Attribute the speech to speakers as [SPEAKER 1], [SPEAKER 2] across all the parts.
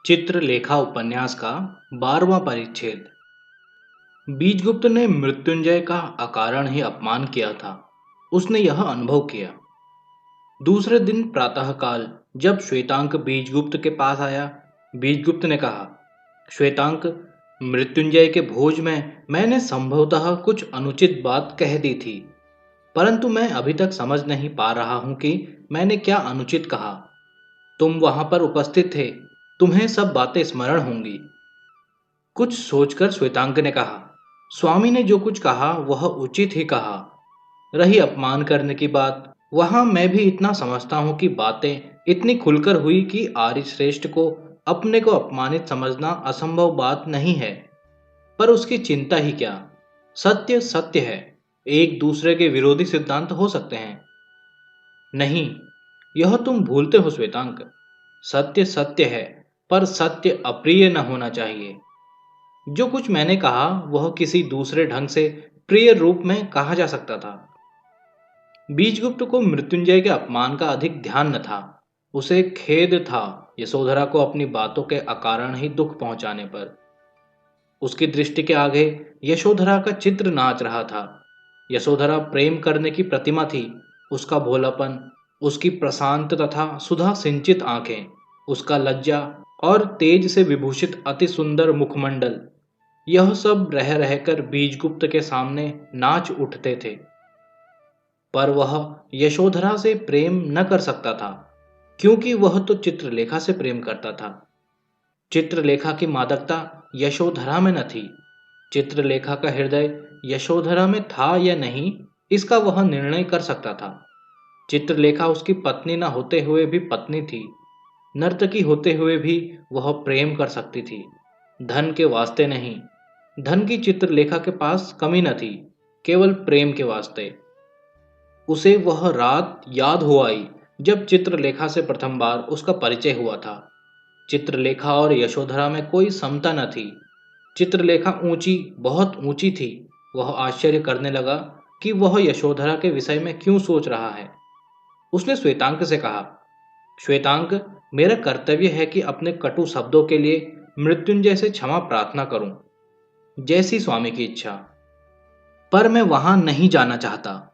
[SPEAKER 1] चित्रलेखा उपन्यास का 12वां परिच्छेद। बीजगुप्त ने मृत्युंजय का अकारण ही अपमान किया था। उसने यह अनुभव किया। दूसरे दिन प्रातःकाल जब श्वेतांक बीजगुप्त के पास आया, बीजगुप्त ने कहा, श्वेतांक, मृत्युंजय के भोज में मैंने संभवतः कुछ अनुचित बात कह दी थी, परंतु मैं अभी तक समझ नहीं पा रहा हूं कि मैंने क्या अनुचित कहा। तुम वहां पर उपस्थित थे, तुम्हें सब बातें स्मरण होंगी। कुछ सोचकर श्वेतांक ने कहा, स्वामी ने जो कुछ कहा वह उचित ही कहा। रही अपमान करने की बात, वहां मैं भी इतना समझता हूं कि बातें इतनी खुलकर हुई कि आर्य श्रेष्ठ को अपने को अपमानित समझना असंभव बात नहीं है। पर उसकी चिंता ही क्या। सत्य सत्य है। एक दूसरे के विरोधी सिद्धांत हो सकते हैं। नहीं, यह तुम भूलते हो श्वेतांक। सत्य सत्य है, पर सत्य अप्रिय न होना चाहिए। जो कुछ मैंने कहा वह किसी दूसरे ढंग से प्रिय रूप में कहा जा सकता था। बीजगुप्त को मृत्युंजय के अपमान का अधिक ध्यान न था। उसे खेद था यशोधरा को अपनी बातों के अकारण ही दुख पहुंचाने पर। उसकी दृष्टि के आगे यशोधरा का चित्र नाच रहा था। यशोधरा प्रेम करने की प्रतिमा थी। उसका भोलापन, उसकी प्रशांत तथा सुधा सिंचित आंखें, उसका लज्जा और तेज से विभूषित अति सुंदर मुखमंडल, यह सब रह रहकर बीजगुप्त के सामने नाच उठते थे। पर वह यशोधरा से प्रेम न कर सकता था, क्योंकि वह तो चित्रलेखा से प्रेम करता था। चित्रलेखा की मादकता यशोधरा में न थी। चित्रलेखा का हृदय यशोधरा में था या नहीं, इसका वह निर्णय कर सकता था। चित्रलेखा उसकी पत्नी न होते हुए भी पत्नी थी। नर्तकी होते हुए भी वह प्रेम कर सकती थी, धन के वास्ते नहीं। धन की चित्रलेखा के पास कमी न थी, केवल प्रेम के वास्ते। उसे वह रात याद हो आई जब चित्रलेखा से प्रथम बार उसका परिचय हुआ था। चित्रलेखा और यशोधरा में कोई समता न थी। चित्रलेखा ऊंची, बहुत ऊंची थी। वह आश्चर्य करने लगा कि वह यशोधरा के विषय में क्यों सोच रहा है। उसने श्वेतांक से कहा, श्वेतांक, मेरा कर्तव्य है कि अपने कटु शब्दों के लिए मृत्युंजय से क्षमा प्रार्थना करूं, जैसी स्वामी की इच्छा। पर मैं वहां नहीं जाना चाहता।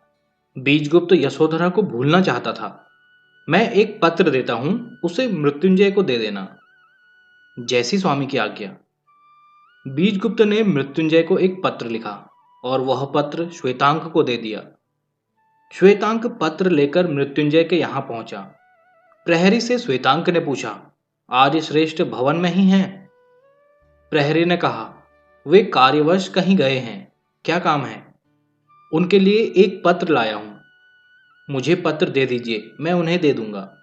[SPEAKER 1] बीजगुप्त यशोधरा को भूलना चाहता था। मैं एक पत्र देता हूं, उसे मृत्युंजय को दे देना, जैसी स्वामी की आज्ञा। बीजगुप्त ने मृत्युंजय को एक पत्र लिखा और वह पत्र श्वेतांक को दे दिया। श्वेतांक पत्र लेकर मृत्युंजय के यहां पहुंचा। प्रहरी से श्वेतांक ने पूछा, आर्य श्रेष्ठ भवन में ही हैं? प्रहरी ने कहा, वे कार्यवश कहीं गए हैं। क्या काम है? उनके लिए एक पत्र लाया हूं। मुझे पत्र दे दीजिए, मैं उन्हें दे दूंगा।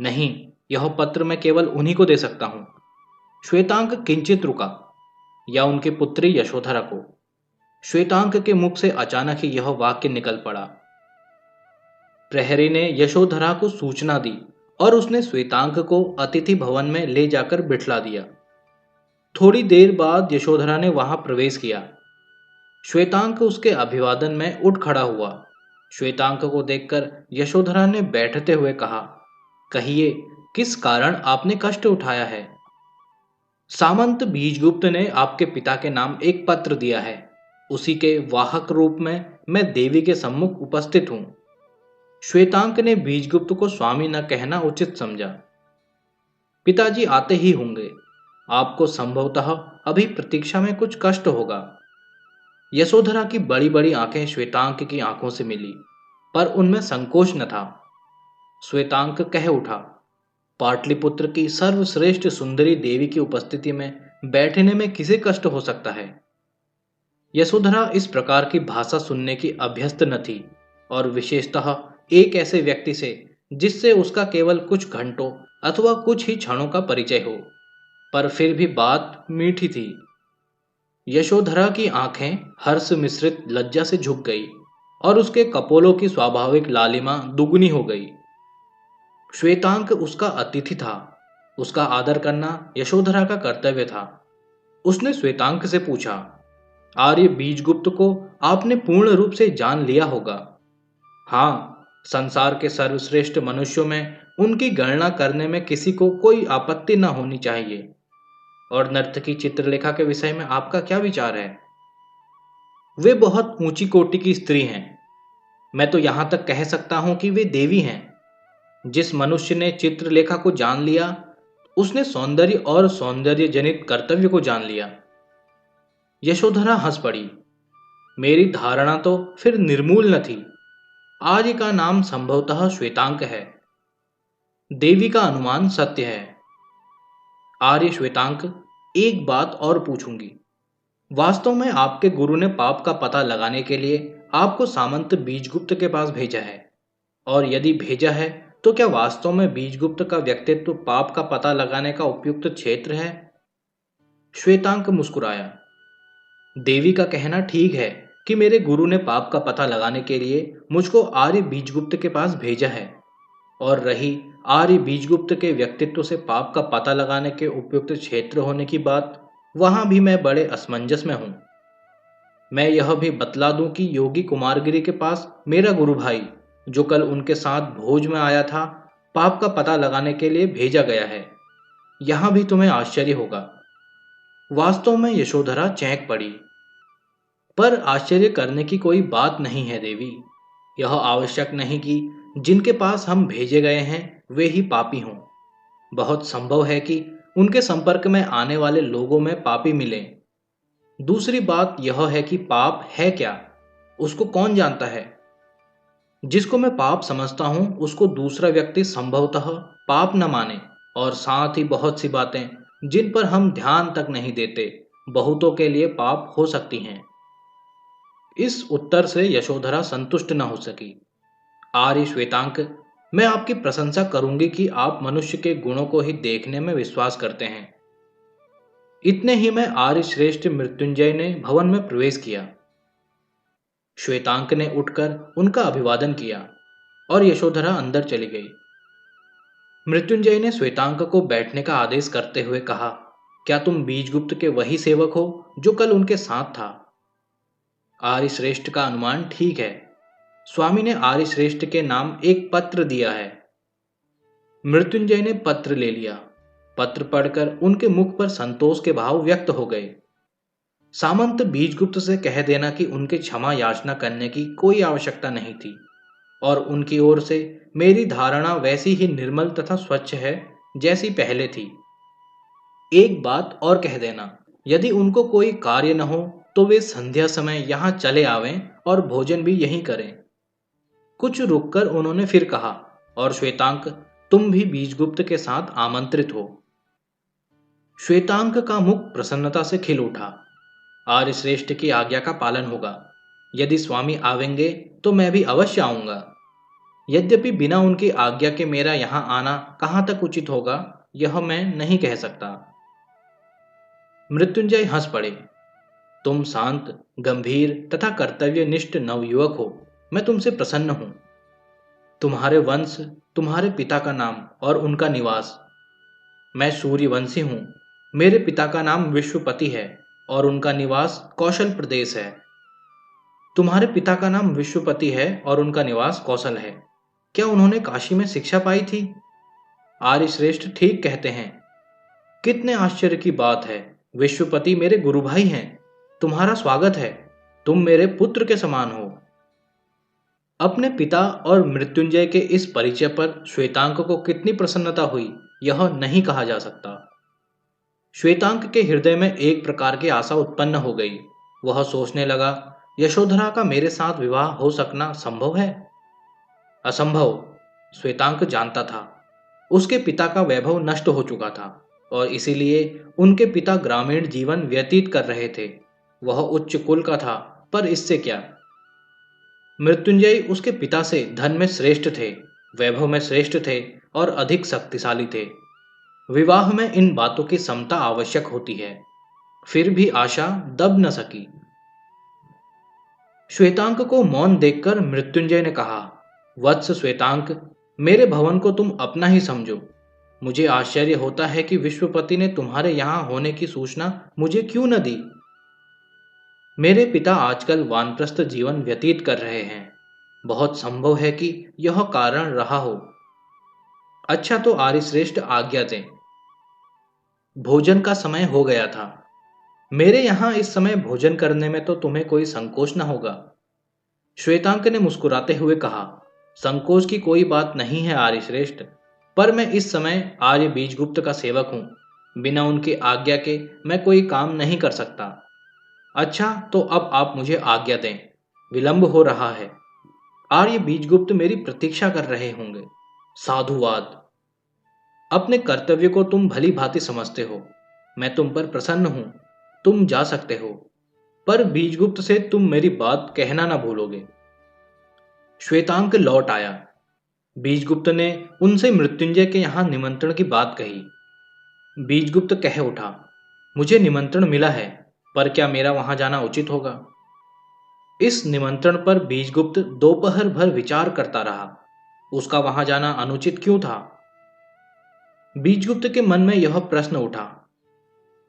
[SPEAKER 1] नहीं, यह पत्र मैं केवल उन्हीं को दे सकता हूं। श्वेतांक किंचित रुका, या उनकी पुत्री यशोधरा को। श्वेतांक के मुख से अचानक ही यह वाक्य निकल पड़ा। प्रहरी ने यशोधरा को सूचना दी और उसने श्वेतांक को अतिथि भवन में ले जाकर बिठला दिया। थोड़ी देर बाद यशोधरा ने वहां प्रवेश किया। श्वेतांक उसके अभिवादन में उठ खड़ा हुआ। श्वेतांक को देखकर यशोधरा ने बैठते हुए कहा, कहिए, किस कारण आपने कष्ट उठाया है? सामंत बीजगुप्त ने आपके पिता के नाम एक पत्र दिया है। उसी के वाहक रूप में मैं देवी के सम्मुख उपस्थित हूं। श्वेतांक ने बीजगुप्त को स्वामी न कहना उचित समझा। पिताजी आते ही होंगे। आपको संभवतः अभी प्रतीक्षा में कुछ कष्ट होगा। यशोधरा की बड़ी बड़ी आंखें श्वेतांक की आंखों से मिली, पर उनमें संकोच न था। श्वेतांक कह उठा, पाटलिपुत्र की सर्वश्रेष्ठ सुंदरी देवी की उपस्थिति में बैठने में किसे कष्ट हो सकता है? यशोधरा इस प्रकार की भाषा सुनने की अभ्यस्त न थी, और विशेषतः एक ऐसे व्यक्ति से जिससे उसका केवल कुछ घंटों अथवा कुछ ही क्षणों का परिचय हो। पर फिर भी बात मीठी थी। यशोधरा की आंखें हर्ष मिश्रित लज्जा से झुक गई और उसके कपोलों की स्वाभाविक लालिमा दुगनी हो गई। श्वेतांक उसका अतिथि था। उसका आदर करना यशोधरा का कर्तव्य था। उसने श्वेतांक से पूछा, आर्य बीजगुप्त को आपने पूर्ण रूप से जान लिया होगा? हाँ, संसार के सर्वश्रेष्ठ मनुष्यों में उनकी गणना करने में किसी को कोई आपत्ति न होनी चाहिए। और नर्तकी चित्रलेखा के विषय में आपका क्या विचार है? वे बहुत ऊंची कोटि की स्त्री हैं। मैं तो यहां तक कह सकता हूं कि वे देवी हैं। जिस मनुष्य ने चित्रलेखा को जान लिया, उसने सौंदर्य और सौंदर्य जनित कर्तव्य को जान लिया। यशोधरा हंस पड़ी। मेरी धारणा तो फिर निर्मूल न थी। आर्य का नाम संभवतः श्वेतांक है। देवी का अनुमान सत्य है। आर्य श्वेतांक, एक बात और पूछूंगी। वास्तव में आपके गुरु ने पाप का पता लगाने के लिए आपको सामंत बीजगुप्त के पास भेजा है? और यदि भेजा है तो क्या वास्तव में बीजगुप्त का व्यक्तित्व पाप का पता लगाने का उपयुक्त क्षेत्र है? श्वेतांक मुस्कुराया। देवी का कहना ठीक है कि मेरे गुरु ने पाप का पता लगाने के लिए मुझको आर्य बीजगुप्त के पास भेजा है। और रही आर्य बीजगुप्त के व्यक्तित्व से पाप का पता लगाने के उपयुक्त क्षेत्र होने की बात, वहां भी मैं बड़े असमंजस में हूं। मैं यह भी बतला दूं कि योगी कुमारगिरी के पास मेरा गुरु भाई, जो कल उनके साथ भोज में आया था, पाप का पता लगाने के लिए भेजा गया है। यहां भी तुम्हें आश्चर्य होगा। वास्तव में यशोधरा चैंक पड़ी। पर आश्चर्य करने की कोई बात नहीं है देवी। यह आवश्यक नहीं कि जिनके पास हम भेजे गए हैं वे ही पापी हों। बहुत संभव है कि उनके संपर्क में आने वाले लोगों में पापी मिलें। दूसरी बात यह है कि पाप है क्या, उसको कौन जानता है? जिसको मैं पाप समझता हूं उसको दूसरा व्यक्ति संभवतः पाप न माने। और साथ ही बहुत सी बातें जिन पर हम ध्यान तक नहीं देते, बहुतों के लिए पाप हो सकती हैं। इस उत्तर से यशोधरा संतुष्ट न हो सकी। आर्य श्वेतांक, मैं आपकी प्रशंसा करूंगी कि आप मनुष्य के गुणों को ही देखने में विश्वास करते हैं। इतने ही में आर्य श्रेष्ठ मृत्युंजय ने भवन में प्रवेश किया। श्वेतांक ने उठकर उनका अभिवादन किया और यशोधरा अंदर चली गई। मृत्युंजय ने श्वेतांक को बैठने का आदेश करते हुए कहा, क्या तुम बीजगुप्त के वही सेवक हो जो कल उनके साथ था? आर्य श्रेष्ठ का अनुमान ठीक है। स्वामी ने आर्य श्रेष्ठ के नाम एक पत्र दिया है। मृत्युंजय ने पत्र ले लिया। पत्र पढ़कर उनके मुख पर संतोष के भाव व्यक्त हो गए। सामंत बीजगुप्त से कह देना कि उनके क्षमा याचना करने की कोई आवश्यकता नहीं थी और उनकी ओर से मेरी धारणा वैसी ही निर्मल तथा स्वच्छ है जैसी पहले थी। एक बात और कह देना, यदि उनको कोई कार्य न हो तो वे संध्या समय यहां चले आवें और भोजन भी यहीं करें। कुछ रुककर उन्होंने फिर कहा, और श्वेतांक, तुम भी बीजगुप्त के साथ आमंत्रित हो। श्वेतांक का मुख प्रसन्नता से खिल उठा। आर्य श्रेष्ठ की आज्ञा का पालन होगा। यदि स्वामी आवेंगे तो मैं भी अवश्य आऊंगा। यद्यपि बिना उनकी आज्ञा के मेरा यहां आना कहां तक उचित होगा, यह मैं नहीं कह सकता। मृत्युंजय हंस पड़े। तुम शांत, गंभीर तथा कर्तव्यनिष्ठ नवयुवक हो। मैं तुमसे प्रसन्न हूं। तुम्हारे वंश, तुम्हारे पिता का नाम और उनका निवास। मैं सूर्यवंशी हूं। मेरे पिता का नाम विश्वपति है और उनका निवास कौशल प्रदेश है। तुम्हारे पिता का नाम विश्वपति है और उनका निवास कौशल है। क्या उन्होंने काशी में शिक्षा पाई थी? आर्य श्रेष्ठ ठीक कहते हैं। कितने आश्चर्य की बात है। विश्वपति मेरे गुरु भाई हैं। तुम्हारा स्वागत है। तुम मेरे पुत्र के समान हो। अपने पिता और मृत्युंजय के इस परिचय पर श्वेतांक को कितनी प्रसन्नता हुई, यह नहीं कहा जा सकता। श्वेतांक के हृदय में एक प्रकार की आशा उत्पन्न हो गई। वह सोचने लगा, यशोधरा का मेरे साथ विवाह हो सकना संभव है? असंभव। श्वेतांक जानता था उसके पिता का वैभव नष्ट हो चुका था और इसीलिए उनके पिता ग्रामीण जीवन व्यतीत कर रहे थे। वह उच्च कुल का था, पर इससे क्या। मृत्युंजय उसके पिता से धन में श्रेष्ठ थे, वैभव में श्रेष्ठ थे और अधिक शक्तिशाली थे। विवाह में इन बातों की समता आवश्यक होती है। फिर भी आशा दब न सकी। श्वेतांक को मौन देखकर मृत्युंजय ने कहा, वत्स श्वेतांक, मेरे भवन को तुम अपना ही समझो। मुझे आश्चर्य होता है कि विश्वपति ने तुम्हारे यहां होने की सूचना मुझे क्यों न दी। मेरे पिता आजकल वानप्रस्थ जीवन व्यतीत कर रहे हैं। बहुत संभव है कि यह कारण रहा हो। अच्छा तो आर्यश्रेष्ठ आज्ञा दें। भोजन का समय हो गया था। मेरे यहाँ इस समय भोजन करने में तो तुम्हें कोई संकोच न होगा। श्वेतांक ने मुस्कुराते हुए कहा, संकोच की कोई बात नहीं है आर्यश्रेष्ठ, पर मैं इस समय आर्य बीजगुप्त का सेवक हूं। बिना उनकी आज्ञा के मैं कोई काम नहीं कर सकता। अच्छा तो अब आप मुझे आज्ञा दें, विलंब हो रहा है। आर्य बीजगुप्त मेरी प्रतीक्षा कर रहे होंगे। साधुवाद। अपने कर्तव्य को तुम भली भांति समझते हो। मैं तुम पर प्रसन्न हूं। तुम जा सकते हो, पर बीजगुप्त से तुम मेरी बात कहना ना भूलोगे। श्वेतांक लौट आया। बीजगुप्त ने उनसे मृत्युंजय के यहां निमंत्रण की बात कही। बीजगुप्त कह उठा, मुझे निमंत्रण मिला है, पर क्या मेरा वहां जाना उचित होगा? इस निमंत्रण पर बीजगुप्त दोपहर भर विचार करता रहा। उसका वहां जाना अनुचित क्यों था? बीजगुप्त के मन में यह प्रश्न उठा।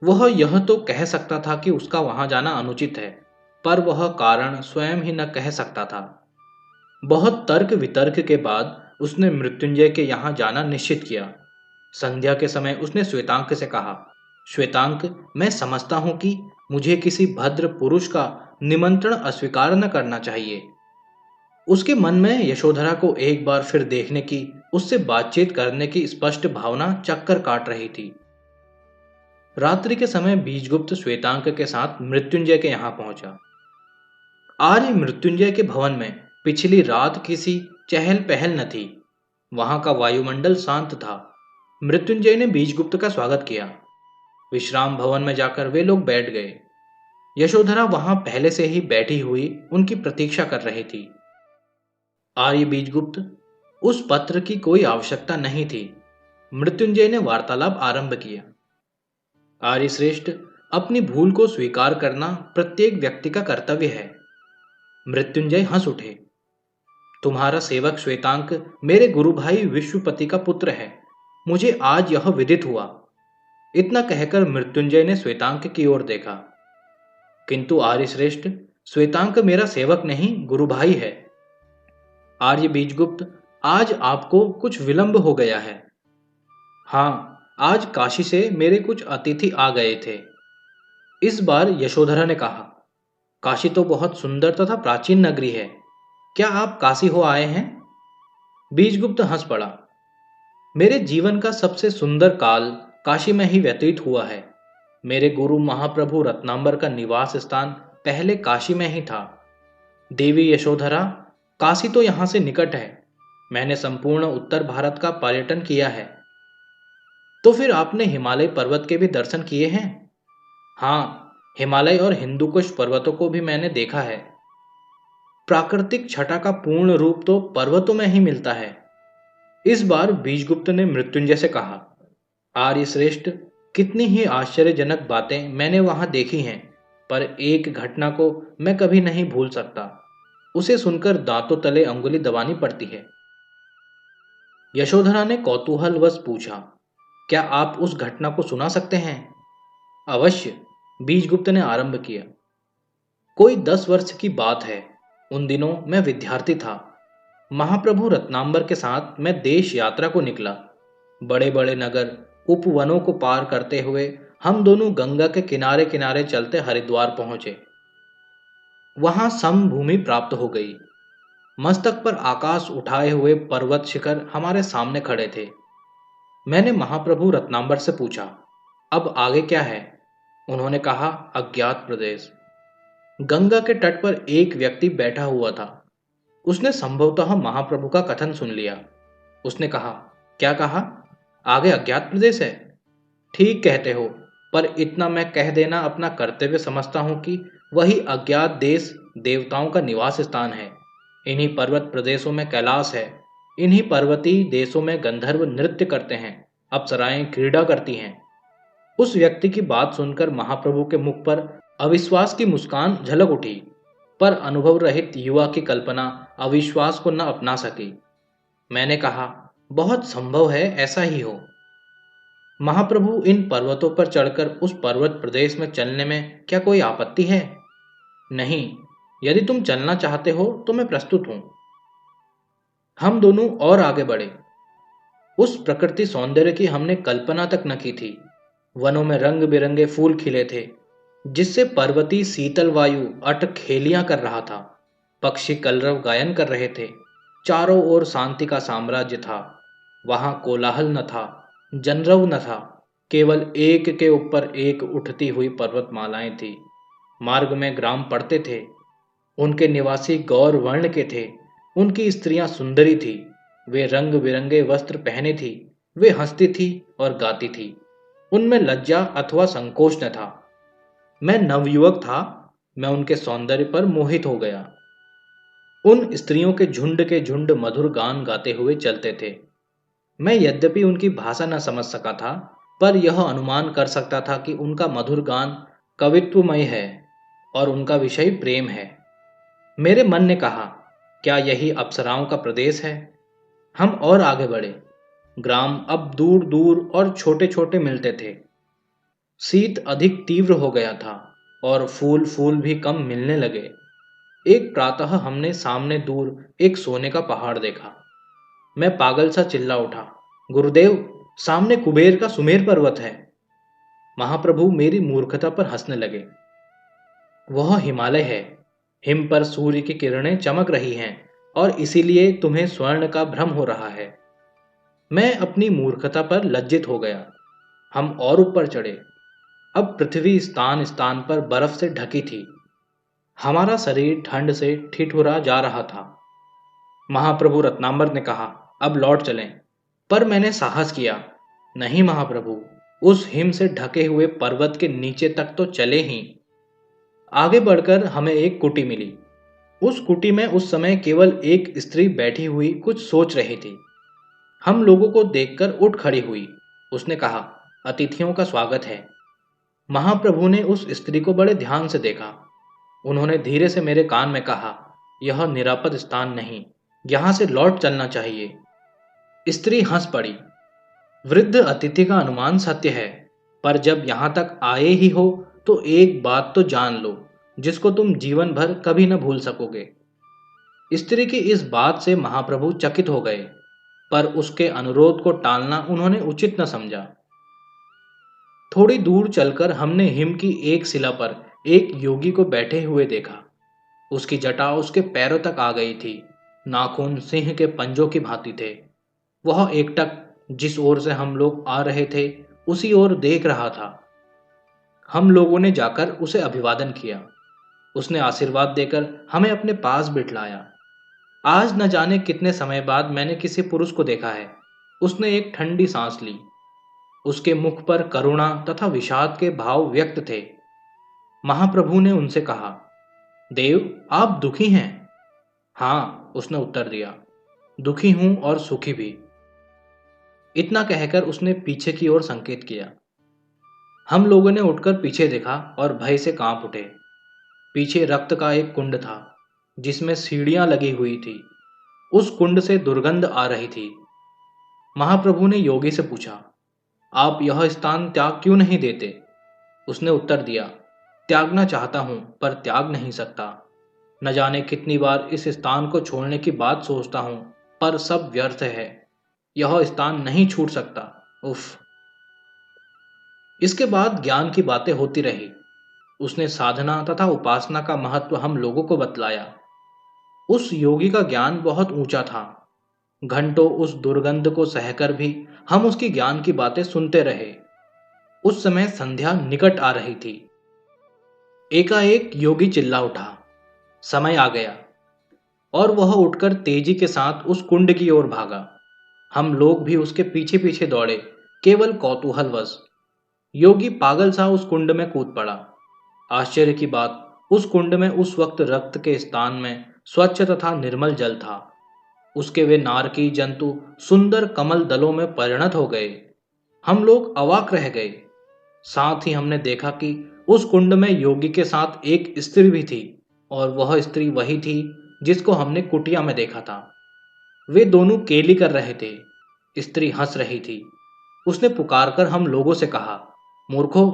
[SPEAKER 1] वह यह तो कह सकता था कि उसका वहां जाना अनुचित है, पर वह कारण स्वयं ही न कह सकता था। बहुत तर्क वितर्क के बाद उसने मृत्युंजय के यहां जाना निश्चित किया। संध्या के समय उसने श्वेतांक से कहा, श्वेतांक, मैं समझता हूं कि मुझे किसी भद्र पुरुष का निमंत्रण अस्वीकार न करना चाहिए। उसके मन में यशोधरा को एक बार फिर देखने की, उससे बातचीत करने की स्पष्ट भावना चक्कर काट रही थी। रात्रि के समय बीजगुप्त श्वेतांक के साथ मृत्युंजय के यहां पहुंचा। आर्य मृत्युंजय के भवन में पिछली रात किसी चहल पहल न थी। वहां का वायुमंडल शांत था। मृत्युंजय ने बीजगुप्त का स्वागत किया। विश्राम भवन में जाकर वे लोग बैठ गए। यशोधरा वहां पहले से ही बैठी हुई उनकी प्रतीक्षा कर रही थी। आर्य बीजगुप्त, उस पत्र की कोई आवश्यकता नहीं थी। मृत्युंजय ने वार्तालाप आरंभ किया। आर्यश्रेष्ठ, अपनी भूल को स्वीकार करना प्रत्येक व्यक्ति का कर्तव्य है। मृत्युंजय हंस उठे। तुम्हारा सेवक श्वेतांक मेरे गुरु भाई विश्वपति का पुत्र है। मुझे आज यह विदित हुआ। इतना कहकर मृत्युंजय ने श्वेतांक की ओर देखा। किंतु आर्यश्रेष्ठ, श्वेतांक मेरा सेवक नहीं, गुरु भाई है। आर्य बीजगुप्त, आज आपको कुछ विलंब हो गया है। हाँ, आज काशी से मेरे कुछ अतिथि आ गए थे। इस बार यशोधरा ने कहा, काशी तो बहुत सुंदर तथा प्राचीन नगरी है। क्या आप काशी हो आए हैं? बीजगुप्त हंस पड़ा। मेरे जीवन का सबसे सुंदर काल काशी में ही व्यतीत हुआ है। मेरे गुरु महाप्रभु रत्नांबर का निवास स्थान पहले काशी में ही था। देवी यशोधरा, काशी तो यहां से निकट है। मैंने संपूर्ण उत्तर भारत का पर्यटन किया है। तो फिर आपने हिमालय पर्वत के भी दर्शन किए हैं? हाँ, हिमालय और हिंदुकुश पर्वतों को भी मैंने देखा है। प्राकृतिक छटा का पूर्ण रूप तो पर्वतों में ही मिलता है। इस बार बीजगुप्त ने मृत्युंजय से कहा, आर्यश्रेष्ठ, कितनी ही आश्चर्यजनक बातें मैंने वहां देखी हैं, पर एक घटना को मैं कभी नहीं भूल सकता। उसे सुनकर दांतों तले अंगुली दबानी पड़ती है। यशोधरा ने कौतूहलवश पूछा, क्या आप उस घटना को सुना सकते हैं? अवश्य, बीजगुप्त ने आरंभ किया। कोई 10 वर्ष की बात है। उन दिनों मैं विद्यार्थी था। महाप्रभु रत्नांबर के साथ मैं देश यात्रा को निकला। बड़े बड़े नगर, उपवनों को पार करते हुए हम दोनों गंगा के किनारे किनारे चलते हरिद्वार पहुंचे। वहां समभूमि प्राप्त हो गई। मस्तक पर आकाश उठाए हुए पर्वत शिखर हमारे सामने खड़े थे। मैंने महाप्रभु रत्नांबर से पूछा, अब आगे क्या है? उन्होंने कहा, अज्ञात प्रदेश। गंगा के तट पर एक व्यक्ति बैठा हुआ था। उसने संभवतः महाप्रभु का कथन सुन लिया। उसने कहा, क्या कहा? आगे अज्ञात प्रदेश है? ठीक कहते हो, पर इतना मैं कह देना अपना कर्तव्य समझता हूं कि वही अज्ञात देश देवताओं का निवास स्थान है। इन्हीं पर्वत प्रदेशों में कैलाश है। इन्हीं पर्वतीय देशों में गंधर्व नृत्य करते हैं, अप्सराएं क्रीड़ा करती हैं। उस व्यक्ति की बात सुनकर महाप्रभु के मुख पर अविश्वास की मुस्कान झलक उठी, पर अनुभव रहित युवा की कल्पना अविश्वास को न अपना सकी। मैंने कहा, बहुत संभव है ऐसा ही हो। महाप्रभु, इन पर्वतों पर चढ़कर उस पर्वत प्रदेश में चलने में क्या कोई आपत्ति है? नहीं, यदि तुम चलना चाहते हो तो मैं प्रस्तुत हूं। हम दोनों और आगे बढ़े। उस प्रकृति सौंदर्य की हमने कल्पना तक न की थी। वनों में रंग बिरंगे फूल खिले थे, जिससे पर्वतीय शीतल वायु अठखेलियां कर रहा था। पक्षी कलरव गायन कर रहे थे। चारों ओर शांति का साम्राज्य था। वहां कोलाहल न था, जनरव न था। केवल एक के ऊपर एक उठती हुई पर्वतमालाएं थी। मार्ग में ग्राम पड़ते थे। उनके निवासी गौर वर्ण के थे। उनकी स्त्रियां सुंदरी थी। वे रंग बिरंगे वस्त्र पहने थी। वे हंसती थी और गाती थी। उनमें लज्जा अथवा संकोच न था। मैं नवयुवक था। मैं उनके सौंदर्य पर मोहित हो गया। उन स्त्रियों के झुंड मधुर गान गाते हुए चलते थे। मैं यद्यपि उनकी भाषा न समझ सका था, पर यह अनुमान कर सकता था कि उनका मधुर गान कवित्वमय है और उनका विषय प्रेम है। मेरे मन ने कहा, क्या यही अप्सराओं का प्रदेश है? हम और आगे बढ़े। ग्राम अब दूर दूर और छोटे छोटे मिलते थे। शीत अधिक तीव्र हो गया था और फूल फूल भी कम मिलने लगे। एक प्रातः हमने सामने दूर एक सोने का पहाड़ देखा। मैं पागल सा चिल्ला उठा, गुरुदेव, सामने कुबेर का सुमेर पर्वत है। महाप्रभु मेरी मूर्खता पर हंसने लगे। वह हिमालय है। हिम पर सूर्य की किरणें चमक रही हैं और इसीलिए तुम्हें स्वर्ण का भ्रम हो रहा है। मैं अपनी मूर्खता पर लज्जित हो गया। हम और ऊपर चढ़े। अब पृथ्वी स्थान स्थान पर बर्फ से ढकी थी। हमारा शरीर ठंड से ठिठुरा जा रहा था। महाप्रभु रत्नांबर ने कहा, अब लौट चलें। पर मैंने साहस किया, नहीं महाप्रभु, उस हिम से ढके हुए पर्वत के नीचे तक तो चले ही। आगे बढ़कर हमें एक कुटी मिली। उस कुटी में उस समय केवल एक स्त्री बैठी हुई कुछ सोच रही थी। हम लोगों को देखकर उठ खड़ी हुई। उसने कहा, अतिथियों का स्वागत है। महाप्रभु ने उस स्त्री को बड़े ध्यान से देखा। उन्होंने धीरे से मेरे कान में कहा, यह निरापद स्थान नहीं, यहां से लौट चलना चाहिए। स्त्री हंस पड़ी। वृद्ध अतिथि का अनुमान सत्य है, पर जब यहां तक आए ही हो तो एक बात तो जान लो, जिसको तुम जीवन भर कभी न भूल सकोगे। स्त्री की इस बात से महाप्रभु चकित हो गए, पर उसके अनुरोध को टालना उन्होंने उचित न समझा। थोड़ी दूर चलकर हमने हिम की एक शिला पर एक योगी को बैठे हुए देखा। उसकी जटा उसके पैरों तक आ गई थी। नाखून सिंह के पंजों की भांति थे। वह एकटक जिस ओर से हम लोग आ रहे थे उसी ओर देख रहा था। हम लोगों ने जाकर उसे अभिवादन किया। उसने आशीर्वाद देकर हमें अपने पास बिठलाया। आज न जाने कितने समय बाद मैंने किसी पुरुष को देखा है। उसने एक ठंडी सांस ली। उसके मुख पर करुणा तथा विषाद के भाव व्यक्त थे। महाप्रभु ने उनसे कहा, देव, आप दुखी हैं? हाँ, उसने उत्तर दिया, दुखी हूं और सुखी भी। इतना कहकर उसने पीछे की ओर संकेत किया। हम लोगों ने उठकर पीछे देखा और भय से कांप उठे। पीछे रक्त का एक कुंड था, जिसमें सीढ़ियां लगी हुई थी। उस कुंड से दुर्गंध आ रही थी। महाप्रभु ने योगी से पूछा, आप यह स्थान त्याग क्यों नहीं देते? उसने उत्तर दिया, त्यागना चाहता हूं पर त्याग नहीं सकता। न जाने कितनी बार इस स्थान को छोड़ने की बात सोचता हूं, पर सब व्यर्थ है। यह स्थान नहीं छूट सकता। उफ। इसके बाद ज्ञान की बातें होती रही। उसने साधना तथा उपासना का महत्व हम लोगों को बतलाया। उस योगी का ज्ञान बहुत ऊंचा था। घंटों उस दुर्गंध को सहकर भी हम उसकी ज्ञान की बातें सुनते रहे। उस समय संध्या निकट आ रही थी। एकाएक योगी चिल्ला उठा, समय आ गया, और वह उठकर तेजी के साथ उस कुंड की ओर भागा। हम लोग भी उसके पीछे पीछे दौड़े, केवल कौतूहलवश। योगी पागल सा उस कुंड में कूद पड़ा। आश्चर्य की बात, उस कुंड में उस वक्त रक्त के स्थान में स्वच्छ तथा निर्मल जल था। उसके वे नारकी जंतु सुंदर कमल दलों में परिणत हो गए। हम लोग अवाक रह गए। साथ ही हमने देखा कि उस कुंड में योगी के साथ एक स्त्री भी थी, और वह स्त्री वही थी जिसको हमने कुटिया में देखा था। वे दोनों केली कर रहे थे। स्त्री हंस रही थी। उसने पुकारकर हम लोगों से कहा, मूर्खों,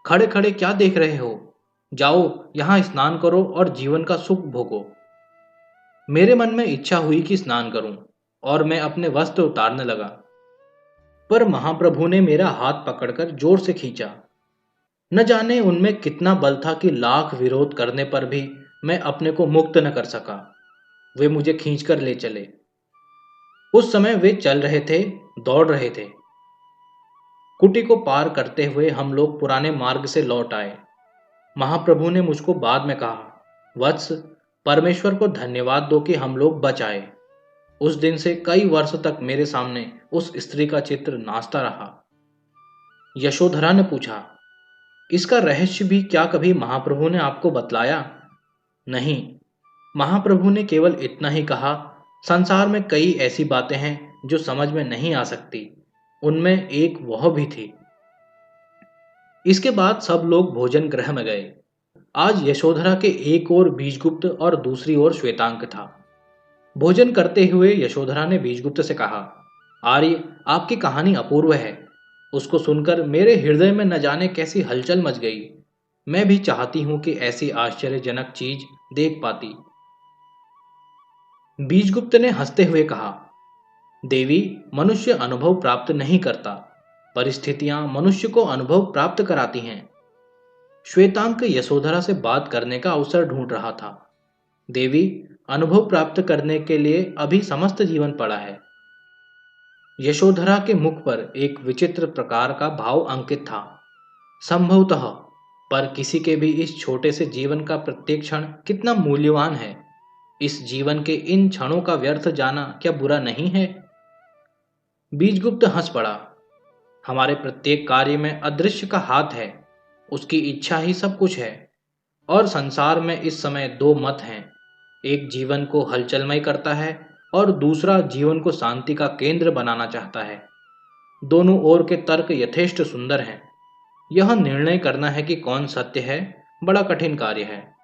[SPEAKER 1] खड़े खड़े क्या देख रहे हो? जाओ, यहां स्नान करो और जीवन का सुख भोगो। मेरे मन में इच्छा हुई कि स्नान करूं, और मैं अपने वस्त्र उतारने लगा। पर महाप्रभु ने मेरा हाथ पकड़कर जोर से खींचा। न जाने उनमें कितना बल था कि लाख विरोध करने पर भी मैं अपने को मुक्त न कर सका। वे मुझे खींचकर ले चले। उस समय वे चल रहे थे, दौड़ रहे थे। कुटी को पार करते हुए हम लोग पुराने मार्ग से लौट आए। महाप्रभु ने मुझको बाद में कहा, वत्स, परमेश्वर को धन्यवाद दो कि हम लोग बच आए। उस दिन से कई वर्ष तक मेरे सामने उस स्त्री का चित्र नाचता रहा। यशोधरा ने पूछा, इसका रहस्य भी क्या कभी महाप्रभु ने आपको बतलाया? नहीं, महाप्रभु ने केवल इतना ही कहा, संसार में कई ऐसी बातें हैं जो समझ में नहीं आ सकती। उनमें एक वह भी थी। इसके बाद सब लोग भोजन गृह में गए। आज यशोधरा के एक ओर बीजगुप्त और दूसरी ओर श्वेतांक था। भोजन करते हुए यशोधरा ने बीजगुप्त से कहा, आर्य, आपकी कहानी अपूर्व है। उसको सुनकर मेरे हृदय में न जाने कैसी हलचल मच गई। मैं भी चाहती हूं कि ऐसी आश्चर्यजनक चीज देख पाती। बीजगुप्त ने हंसते हुए कहा, देवी, मनुष्य अनुभव प्राप्त नहीं करता, परिस्थितियां मनुष्य को अनुभव प्राप्त कराती हैं। श्वेतांक यशोधरा से बात करने का अवसर ढूंढ रहा था। देवी, अनुभव प्राप्त करने के लिए अभी समस्त जीवन पड़ा है। यशोधरा के मुख पर एक विचित्र प्रकार का भाव अंकित था। संभवतः पर किसी के भी इस छोटे से जीवन का प्रत्येक क्षण कितना मूल्यवान है। इस जीवन के इन क्षणों का व्यर्थ जाना क्या बुरा नहीं है? बीजगुप्त हंस पड़ा। हमारे प्रत्येक कार्य में अदृश्य का हाथ है। उसकी इच्छा ही सब कुछ है। और संसार में इस समय दो मत हैं। एक जीवन को हलचलमय करता है और दूसरा जीवन को शांति का केंद्र बनाना चाहता है। दोनों ओर के तर्क यथेष्ट सुंदर हैं। यह निर्णय करना है कि कौन सत्य है, बड़ा कठिन कार्य है।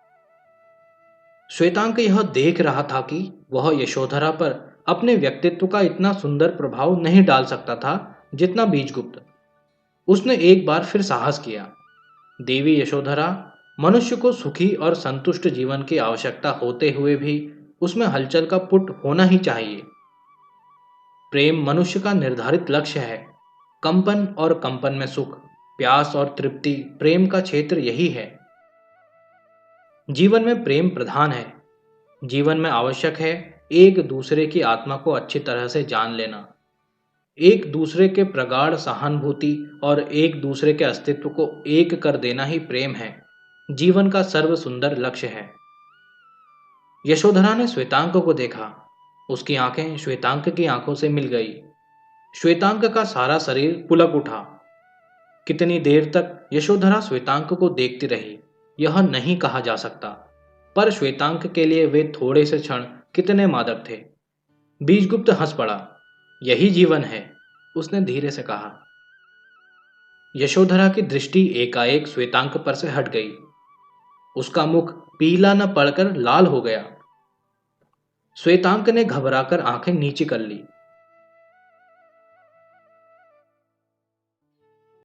[SPEAKER 1] श्वेतांक यह देख रहा था कि वह यशोधरा पर अपने व्यक्तित्व का इतना सुंदर प्रभाव नहीं डाल सकता था जितना बीजगुप्त। उसने एक बार फिर साहस किया, देवी यशोधरा, मनुष्य को सुखी और संतुष्ट जीवन की आवश्यकता होते हुए भी उसमें हलचल का पुट होना ही चाहिए। प्रेम मनुष्य का निर्धारित लक्ष्य है। कंपन और कंपन में सुख, प्यास और तृप्ति प्रेम का क्षेत्र यही है। जीवन में प्रेम प्रधान है। जीवन में आवश्यक है एक दूसरे की आत्मा को अच्छी तरह से जान लेना, एक दूसरे के प्रगाढ़ सहानुभूति और एक दूसरे के अस्तित्व को एक कर देना ही प्रेम है। जीवन का सर्व सुंदर लक्ष्य है। यशोधरा ने श्वेतांक को देखा। उसकी आंखें श्वेतांक की आंखों से मिल गई। श्वेतांक का सारा शरीर पुलक उठा। कितनी देर तक यशोधरा श्वेतांक को देखती रही, यह नहीं कहा जा सकता, पर श्वेतांक के लिए वे थोड़े से क्षण कितने मादक थे। बीजगुप्त हंस पड़ा। यही जीवन है, उसने धीरे से कहा। यशोधरा की दृष्टि एकाएक श्वेतांक पर से हट गई। उसका मुख पीला न पड़कर लाल हो गया। श्वेतांक ने घबराकर आंखें नीची कर ली।